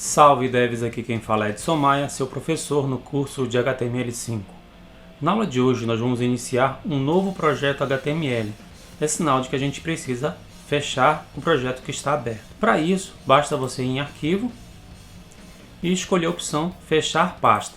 Salve devs, aqui quem fala é Edson Maia, seu professor no curso de HTML5. Na aula de hoje nós vamos iniciar um novo projeto HTML. É sinal de que a gente precisa fechar o projeto que está aberto. Para isso, basta você ir em Arquivo e escolher a opção Fechar Pasta.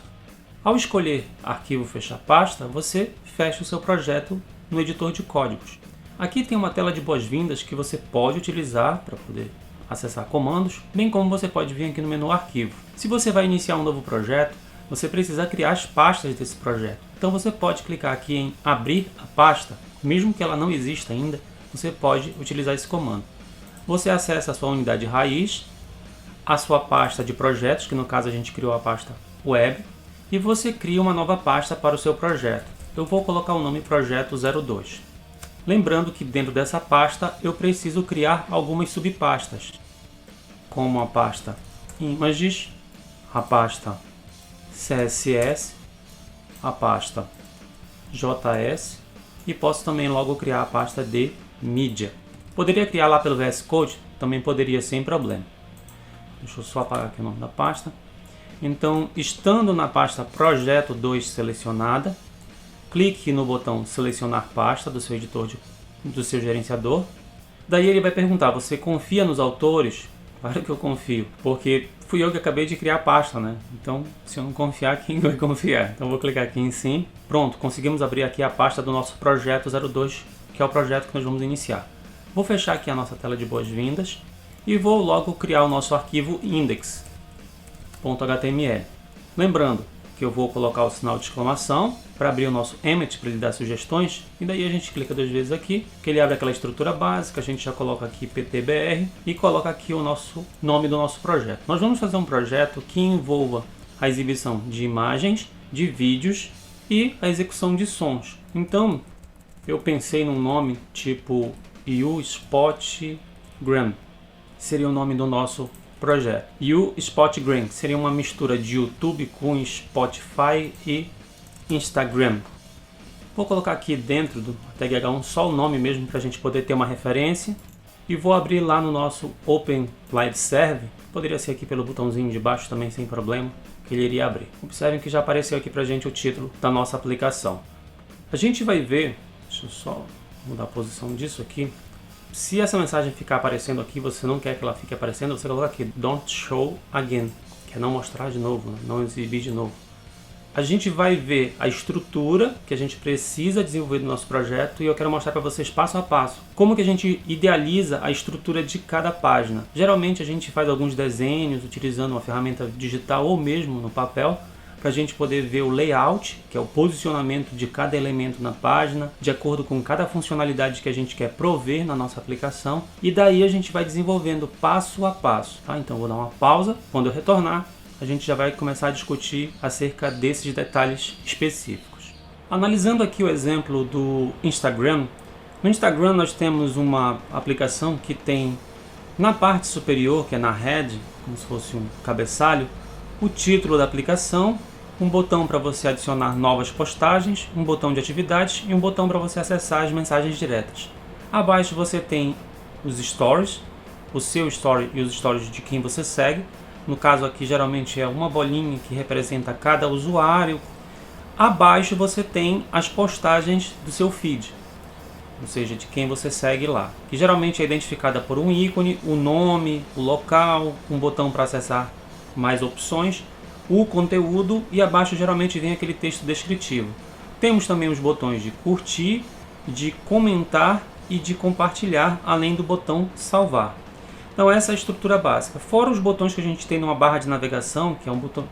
Ao escolher Arquivo Fechar Pasta, você fecha o seu projeto no editor de códigos. Aqui tem uma tela de boas-vindas que você pode utilizar para poder acessar comandos, bem como você pode vir aqui no menu Arquivo. Se você vai iniciar um novo projeto, você precisa criar as pastas desse projeto. Então você pode clicar aqui em Abrir a pasta, mesmo que ela não exista ainda, você pode utilizar esse comando. Você acessa a sua unidade raiz, a sua pasta de projetos, que no caso a gente criou a pasta Web, e você cria uma nova pasta para o seu projeto. Eu vou colocar o nome Projeto 02. Lembrando que dentro dessa pasta eu preciso criar algumas subpastas, como a pasta Images, a pasta CSS, a pasta JS e posso também logo criar a pasta de mídia. Poderia criar lá pelo VS Code, também poderia sem problema. Deixa eu só apagar aqui o nome da pasta. Então, estando na pasta Projeto 2 selecionada, clique no botão Selecionar pasta do seu editor, do seu gerenciador. Daí ele vai perguntar, você confia nos autores? Claro que eu confio, porque fui eu que acabei de criar a pasta, né? Então, se eu não confiar, quem vai confiar? Então, vou clicar aqui em Sim. Pronto, conseguimos abrir aqui a pasta do nosso Projeto 02, que é o projeto que nós vamos iniciar. Vou fechar aqui a nossa tela de boas-vindas e vou logo criar o nosso arquivo index.html. Lembrando que eu vou colocar o sinal de exclamação para abrir o nosso Emmet para ele dar sugestões, e daí a gente clica duas vezes aqui, que ele abre aquela estrutura básica, a gente já coloca aqui PTBR e coloca aqui o nosso nome do nosso projeto. Nós vamos fazer um projeto que envolva a exibição de imagens, de vídeos e a execução de sons. Então, eu pensei num nome tipo YouSpotgram, seria o nome do nosso projeto. YouSpotgram seria uma mistura de YouTube com Spotify e Instagram. Vou colocar aqui dentro do tag H1 só o nome mesmo para a gente poder ter uma referência. E vou abrir lá no nosso Open Live Server. Poderia ser aqui pelo botãozinho de baixo também sem problema, que ele iria abrir. Observem que já apareceu aqui para a gente o título da nossa aplicação. A gente vai ver, deixa eu só mudar a posição disso aqui. Se essa mensagem ficar aparecendo aqui, você não quer que ela fique aparecendo, você coloca aqui Don't Show Again, que é não mostrar de novo, não exibir de novo. A gente vai ver a estrutura que a gente precisa desenvolver no nosso projeto e eu quero mostrar para vocês passo a passo como que a gente idealiza a estrutura de cada página. Geralmente a gente faz alguns desenhos utilizando uma ferramenta digital ou mesmo no papel, para a gente poder ver o layout, que é o posicionamento de cada elemento na página, de acordo com cada funcionalidade que a gente quer prover na nossa aplicação, e daí a gente vai desenvolvendo passo a passo. Tá? Então vou dar uma pausa, quando eu retornar, a gente já vai começar a discutir acerca desses detalhes específicos. Analisando aqui o exemplo do Instagram, no Instagram nós temos uma aplicação que tem na parte superior, que é na head, como se fosse um cabeçalho, o título da aplicação, um botão para você adicionar novas postagens, um botão de atividades e um botão para você acessar as mensagens diretas. Abaixo você tem os stories, o seu story e os stories de quem você segue. No caso aqui geralmente é uma bolinha que representa cada usuário. Abaixo você tem as postagens do seu feed, ou seja, de quem você segue lá, que geralmente é identificada por um ícone, o nome, o local, um botão para acessar mais opções, o conteúdo e abaixo geralmente vem aquele texto descritivo. Temos também os botões de curtir, de comentar e de compartilhar, além do botão salvar. Então essa é a estrutura básica. Fora os botões que a gente tem numa barra de navegação, que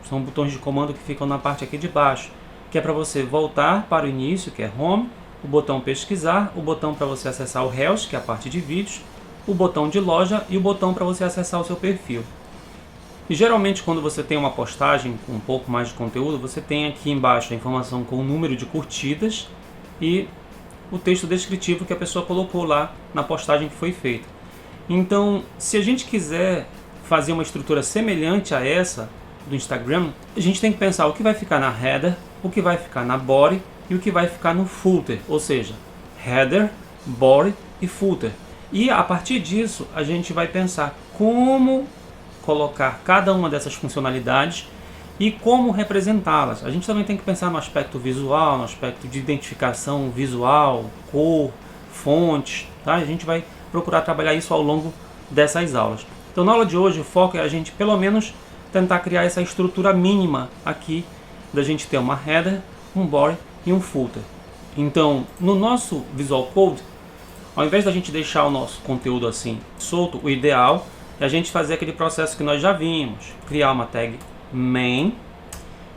são botões de comando que ficam na parte aqui de baixo, que é para você voltar para o início, que é Home, o botão pesquisar, o botão para você acessar o Health, que é a parte de vídeos, o botão de loja e o botão para você acessar o seu perfil. E geralmente quando você tem uma postagem com um pouco mais de conteúdo, você tem aqui embaixo a informação com o número de curtidas e o texto descritivo que a pessoa colocou lá na postagem que foi feita. Então, se a gente quiser fazer uma estrutura semelhante a essa do Instagram, a gente tem que pensar o que vai ficar na header, o que vai ficar na body e o que vai ficar no footer, ou seja, header, body e footer. E a partir disso, a gente vai pensar como colocar cada uma dessas funcionalidades e como representá-las. A gente também tem que pensar no aspecto visual, no aspecto de identificação visual, cor, fontes, tá? A gente vai procurar trabalhar isso ao longo dessas aulas. Então na aula de hoje o foco é a gente pelo menos tentar criar essa estrutura mínima aqui, da gente ter uma header, um body e um footer. Então no nosso Visual Code, ao invés da gente deixar o nosso conteúdo assim solto, o ideal é a gente fazer aquele processo que nós já vimos, criar uma tag main,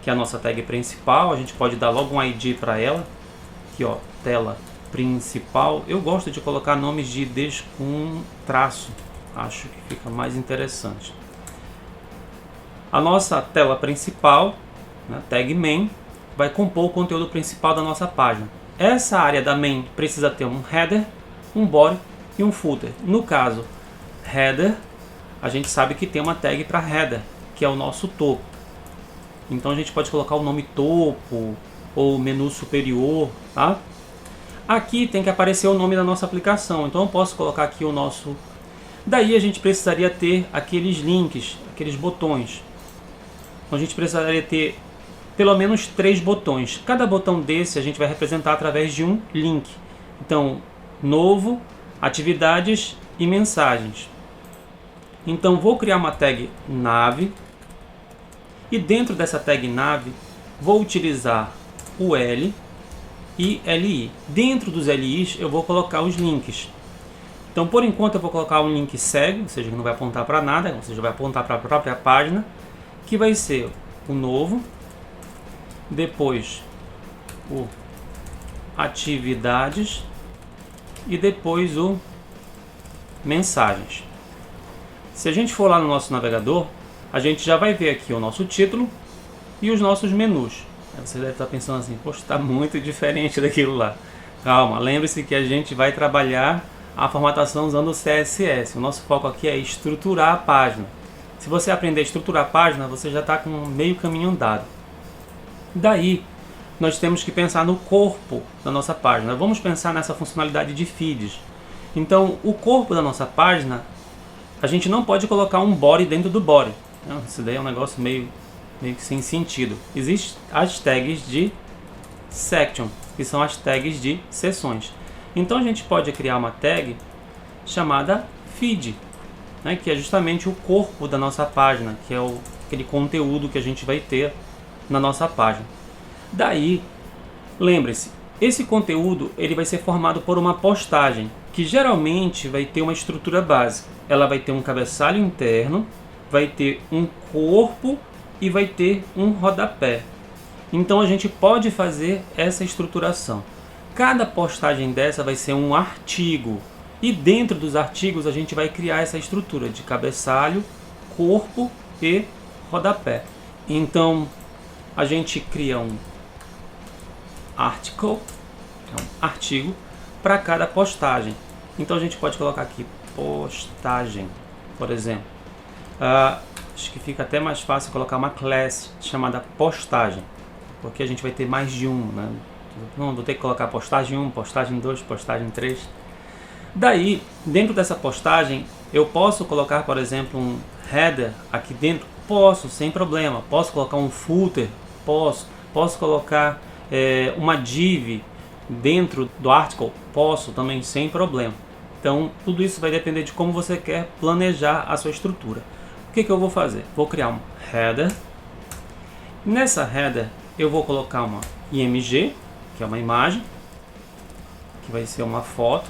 que é a nossa tag principal. A gente pode dar logo um ID para ela, aqui ó, tela principal. Eu gosto de colocar nomes de IDs com traço, acho que fica mais interessante. A nossa tela principal, né, tag main, vai compor o conteúdo principal da nossa página. Essa área da main precisa ter um header, um body e um footer. No caso, header, a gente sabe que tem uma tag para header, que é o nosso topo. Então a gente pode colocar o nome topo ou menu superior, tá? Aqui tem que aparecer o nome da nossa aplicação, então eu posso colocar aqui o nosso... Daí a gente precisaria ter aqueles links, aqueles botões. Então a gente precisaria ter pelo menos 3 botões. Cada botão desse a gente vai representar através de um link. Então, novo, atividades e mensagens. Então vou criar uma tag nav e dentro dessa tag nav vou utilizar o L e LI. Dentro dos LIs eu vou colocar os links. Então por enquanto eu vou colocar um link cego, ou seja, que não vai apontar para nada, ou seja, vai apontar para a própria página, que vai ser o novo, depois o atividades e depois o mensagens. Se a gente for lá no nosso navegador, a gente já vai ver aqui o nosso título e os nossos menus. Você deve estar pensando assim, poxa, está muito diferente daquilo lá. Calma, lembre-se que a gente vai trabalhar a formatação usando o CSS. O nosso foco aqui é estruturar a página. Se você aprender a estruturar a página, você já está com meio caminho andado. Daí, nós temos que pensar no corpo da nossa página. Vamos pensar nessa funcionalidade de feeds. Então, o corpo da nossa página, a gente não pode colocar um body dentro do body. Isso daí é um negócio meio que sem sentido. Existem as tags de section, que são as tags de seções. Então a gente pode criar uma tag chamada feed, né, que é justamente o corpo da nossa página, que é aquele conteúdo que a gente vai ter na nossa página. Daí, lembre-se, esse conteúdo ele vai ser formado por uma postagem, que geralmente vai ter uma estrutura básica. Ela vai ter um cabeçalho interno, vai ter um corpo e vai ter um rodapé. Então a gente pode fazer essa estruturação. Cada postagem dessa vai ser um artigo. E dentro dos artigos a gente vai criar essa estrutura de cabeçalho, corpo e rodapé. Então a gente cria um article, um artigo, para cada postagem. Então a gente pode colocar aqui postagem, por exemplo. Acho que fica até mais fácil colocar uma classe chamada postagem, porque a gente vai ter mais de um, né? Não vou ter que colocar postagem 1, postagem 2, postagem 3. Daí, dentro dessa postagem, eu posso colocar, por exemplo, um header aqui dentro? Posso, sem problema. Posso colocar um footer? Posso colocar uma div dentro do article? Posso também, sem problema. Então, tudo isso vai depender de como você quer planejar a sua estrutura. O que eu vou fazer? Vou criar um header. Nessa header, eu vou colocar uma img, que é uma imagem, que vai ser uma foto.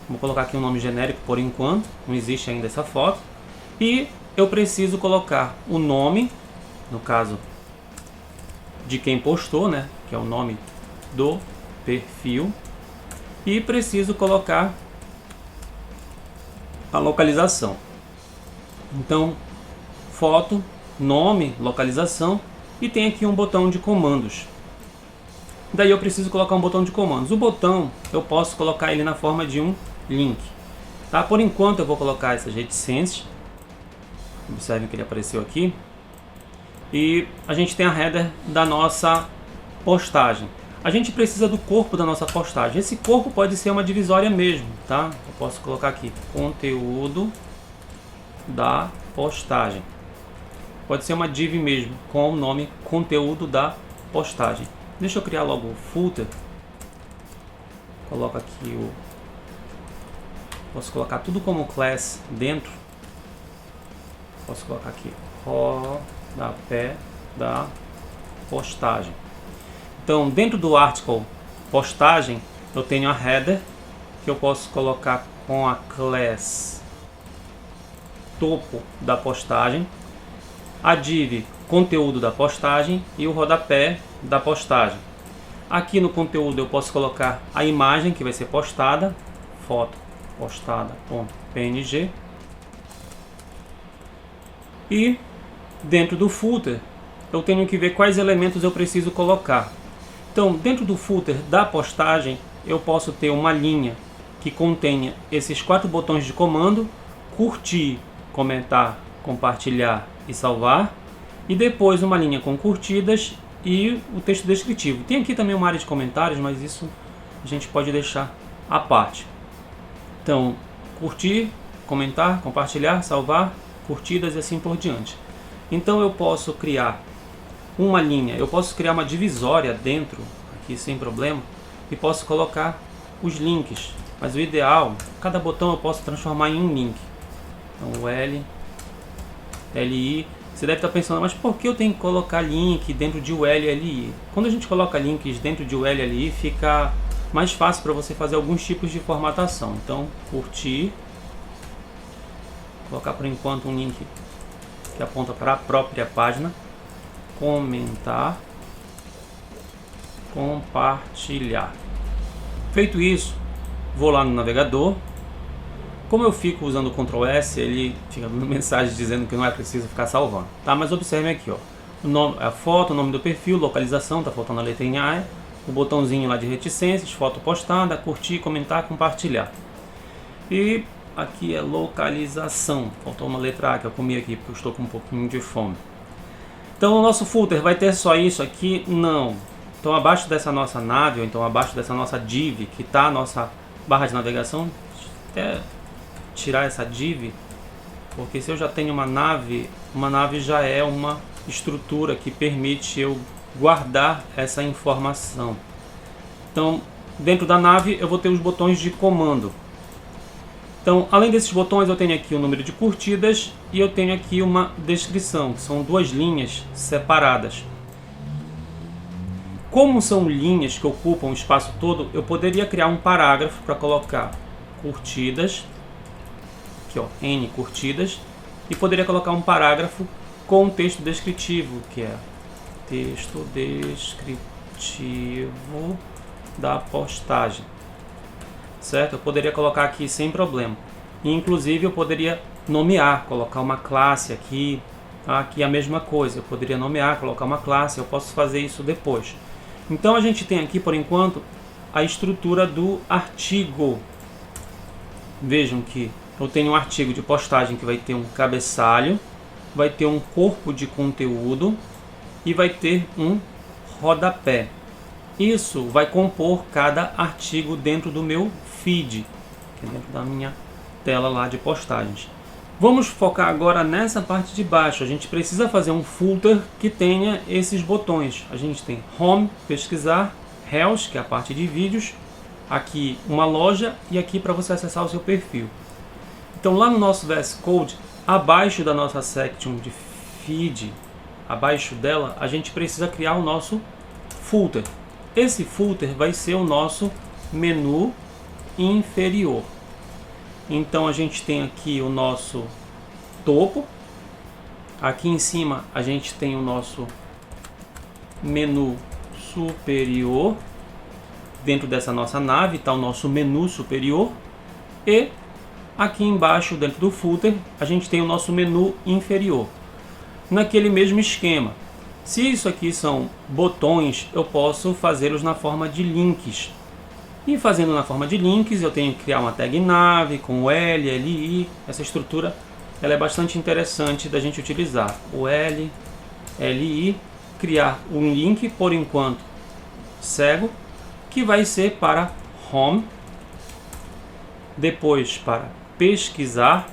Vou colocar aqui um nome genérico por enquanto, não existe ainda essa foto. E eu preciso colocar o nome, no caso de quem postou, né, que é o nome do perfil. E preciso colocar a localização. Então, foto, nome, localização, e tem aqui um botão de comandos. Daí eu preciso colocar um botão de comandos. O botão eu posso colocar ele na forma de um link. Tá? Por enquanto eu vou colocar essas reticências. Observem que ele apareceu aqui. E a gente tem a header da nossa postagem. A gente precisa do corpo da nossa postagem. Esse corpo pode ser uma divisória mesmo, tá? Eu posso colocar aqui conteúdo da postagem. Pode ser uma div mesmo, com o nome conteúdo da postagem. Deixa eu criar logo o footer. Coloco aqui o... Posso colocar tudo como class dentro. Posso colocar aqui rodapé da postagem. Então, dentro do article postagem, eu tenho a header, que eu posso colocar com a class topo da postagem, a div conteúdo da postagem e o rodapé da postagem. Aqui no conteúdo eu posso colocar a imagem que vai ser postada, foto postada.png, e dentro do footer eu tenho que ver quais elementos eu preciso colocar. Então, dentro do footer da postagem eu posso ter uma linha que contenha esses 4 botões de comando: curtir, comentar, compartilhar e salvar, e depois uma linha com curtidas e o texto descritivo. Tem aqui também uma área de comentários, mas isso a gente pode deixar à parte. Então, curtir, comentar, compartilhar, salvar, curtidas e assim por diante. Então eu posso criar uma linha, eu posso criar uma divisória dentro, aqui sem problema, e posso colocar os links. Mas o ideal, cada botão eu posso transformar em um link. Então o LI, você deve estar pensando, mas por que eu tenho que colocar link dentro de ULLI? Quando a gente coloca links dentro de ULLI, fica mais fácil para você fazer alguns tipos de formatação. Então, curtir, colocar por enquanto um link que aponta para a própria página, comentar, compartilhar. Feito isso, vou lá no navegador. Como eu fico usando o Ctrl S, ele fica dando mensagem dizendo que não é preciso ficar salvando, tá? Mas observe aqui, ó, o nome, a foto, o nome do perfil, localização, tá faltando a letrinha A, o botãozinho lá de reticências, foto postada, curtir, comentar, compartilhar. E aqui é localização, faltou uma letra A que eu comi aqui porque eu estou com um pouquinho de fome. Então o nosso footer vai ter só isso aqui? Não. Então abaixo dessa nossa nave, ou então abaixo dessa nossa div, que está a nossa barra de navegação, até tirar essa div, porque se eu já tenho uma nave já é uma estrutura que permite eu guardar essa informação. Então dentro da nave eu vou ter os botões de comando. Então, além desses botões, eu tenho aqui o número de curtidas e eu tenho aqui uma descrição, que são 2 linhas separadas. Como são linhas que ocupam o espaço todo, eu poderia criar um parágrafo para colocar curtidas, aqui ó, N curtidas, e poderia colocar um parágrafo com um texto descritivo, que é texto descritivo da postagem. Certo? Eu poderia colocar aqui sem problema. E, inclusive eu poderia nomear, colocar uma classe aqui. Aqui a mesma coisa, eu poderia nomear, colocar uma classe, eu posso fazer isso depois. Então a gente tem aqui por enquanto a estrutura do artigo. Vejam que eu tenho um artigo de postagem que vai ter um cabeçalho, vai ter um corpo de conteúdo e vai ter um rodapé. Isso vai compor cada artigo dentro do meu feed, que é dentro da minha tela lá de postagens. Vamos focar agora nessa parte de baixo. A gente precisa fazer um footer que tenha esses botões. A gente tem Home, pesquisar, Health, que é a parte de vídeos, aqui uma loja e aqui para você acessar o seu perfil. Então lá no nosso VS Code, abaixo da nossa section de feed, abaixo dela, a gente precisa criar o nosso footer. Esse footer vai ser o nosso menu inferior. Então a gente tem aqui o nosso topo. Aqui em cima a gente tem o nosso menu superior. Dentro dessa nossa nave está o nosso menu superior. E aqui embaixo, dentro do footer, a gente tem o nosso menu inferior. Naquele mesmo esquema. Se isso aqui são botões, eu posso fazê-los na forma de links. E fazendo na forma de links, eu tenho que criar uma tag nave com o L, LI. Essa estrutura ela é bastante interessante da gente utilizar. O L, LI, criar um link, por enquanto, cego, que vai ser para Home, depois para pesquisar,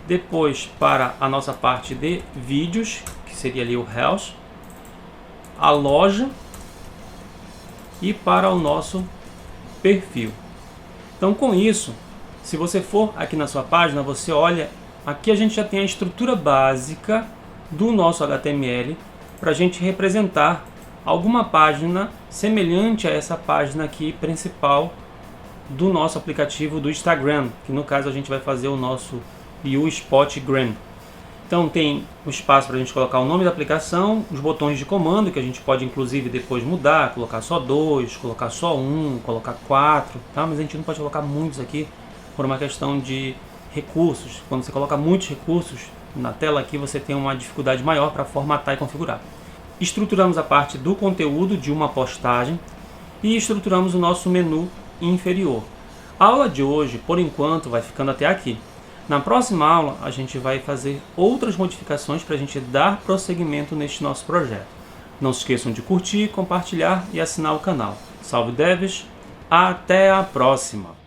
depois para a nossa parte de vídeos, que seria ali o Reels, a loja e para o nosso perfil. Então, com isso, se você for aqui na sua página, você olha, aqui a gente já tem a estrutura básica do nosso HTML para a gente representar alguma página semelhante a essa página aqui principal do nosso aplicativo do Instagram, que no caso a gente vai fazer o nosso YouSpotGram. Então tem o espaço para a gente colocar o nome da aplicação, os botões de comando, que a gente pode inclusive depois mudar, colocar só 2, colocar só 1, colocar 4, tá? Mas a gente não pode colocar muitos aqui por uma questão de recursos. Quando você coloca muitos recursos na tela aqui, você tem uma dificuldade maior para formatar e configurar. Estruturamos a parte do conteúdo de uma postagem e estruturamos o nosso menu inferior. A aula de hoje, por enquanto, vai ficando até aqui. Na próxima aula, a gente vai fazer outras modificações para a gente dar prosseguimento neste nosso projeto. Não se esqueçam de curtir, compartilhar e assinar o canal. Salve devs, até a próxima!